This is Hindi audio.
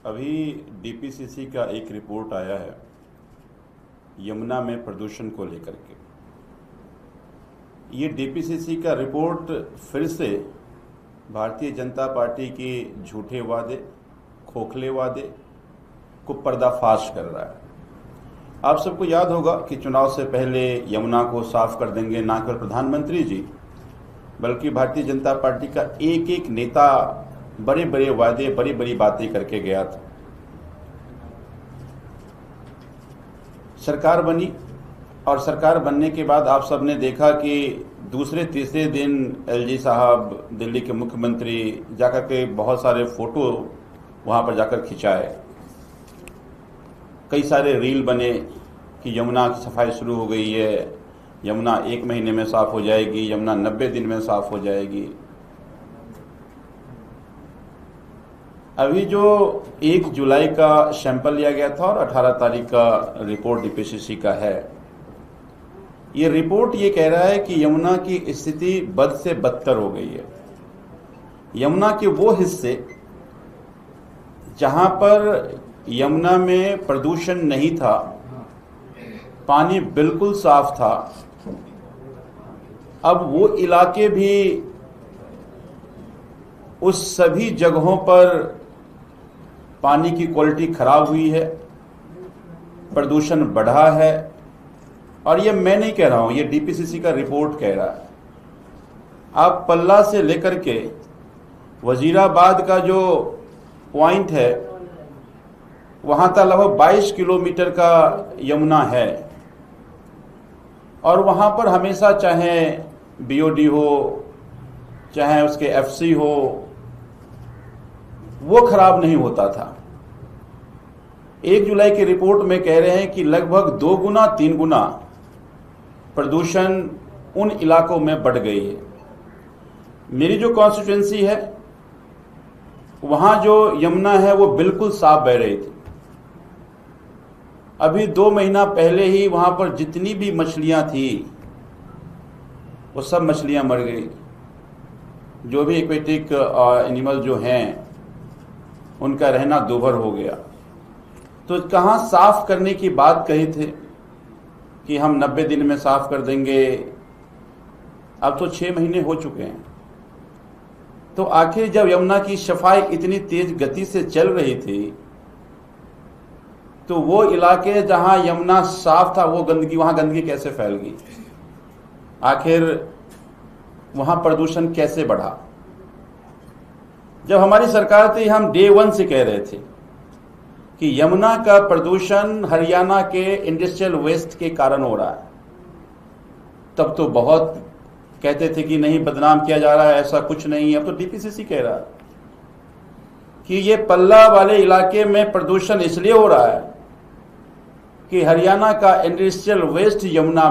अभी डीपीसीसी का एक रिपोर्ट आया है यमुना में प्रदूषण को लेकर के। ये डीपीसीसी का रिपोर्ट फिर से भारतीय जनता पार्टी के झूठे वादे, खोखले वादे को पर्दाफाश कर रहा है। आप सबको याद होगा कि चुनाव से पहले यमुना को साफ कर देंगे, ना केवल प्रधानमंत्री जी बल्कि भारतीय जनता पार्टी का एक एक नेता बड़े बड़े वादे, बड़ी बड़ी बातें करके गया था। सरकार बनी और सरकार बनने के बाद आप सबने देखा कि दूसरे तीसरे दिन एलजी साहब, दिल्ली के मुख्यमंत्री जाकर के बहुत सारे फोटो वहां पर जाकर खिंचाए। कई सारे रील बने कि यमुना की सफाई शुरू हो गई है, यमुना 1 महीने में साफ हो जाएगी, यमुना 90 दिन में साफ हो जाएगी। अभी जो 1 जुलाई का सैंपल लिया गया था और 18 तारीख का रिपोर्ट डीपीसीसी का है, ये रिपोर्ट ये कह रहा है कि यमुना की स्थिति बद से बदतर हो गई है। यमुना के वो हिस्से जहां पर यमुना में प्रदूषण नहीं था, पानी बिल्कुल साफ था, अब वो इलाके भी उस सभी जगहों पर पानी की क्वालिटी खराब हुई है, प्रदूषण बढ़ा है। और ये मैं नहीं कह रहा हूं, ये डीपीसीसी का रिपोर्ट कह रहा है। आप पल्ला से लेकर के वजीराबाद का जो पॉइंट है वहां तक लगभग 22 किलोमीटर का यमुना है और वहां पर हमेशा चाहे बीओडी हो, चाहे उसके एफसी हो, वो खराब नहीं होता था। 1 जुलाई की रिपोर्ट में कह रहे हैं कि लगभग 2 गुना 3 गुना प्रदूषण उन इलाकों में बढ़ गई है। मेरी जो कॉन्स्टिट्यूएंसी है वहां जो यमुना है वो बिल्कुल साफ बह रही थी। अभी 2 महीना पहले ही वहां पर जितनी भी मछलियां थी वो सब मछलियां मर गई। जो भी एक्वेटिक एनिमल जो हैं उनका रहना दूभर हो गया। तो कहाँ साफ करने की बात कही थी कि हम 90 दिन में साफ कर देंगे, अब तो 6 महीने हो चुके हैं। तो आखिर जब यमुना की सफाई इतनी तेज गति से चल रही थी तो वो इलाके जहां यमुना साफ था वो गंदगी, वहां गंदगी कैसे फैल गई? आखिर वहां प्रदूषण कैसे बढ़ा? जब हमारी सरकार थी हम डे 1 से कह रहे थे कि यमुना का प्रदूषण हरियाणा के इंडस्ट्रियल वेस्ट के कारण हो रहा है। तब तो बहुत कहते थे कि नहीं, बदनाम किया जा रहा है, ऐसा कुछ नहीं है। अब तो डीपीसीसी कह रहा है कि ये पल्ला वाले इलाके में प्रदूषण इसलिए हो रहा है कि हरियाणा का इंडस्ट्रियल वेस्ट यमुना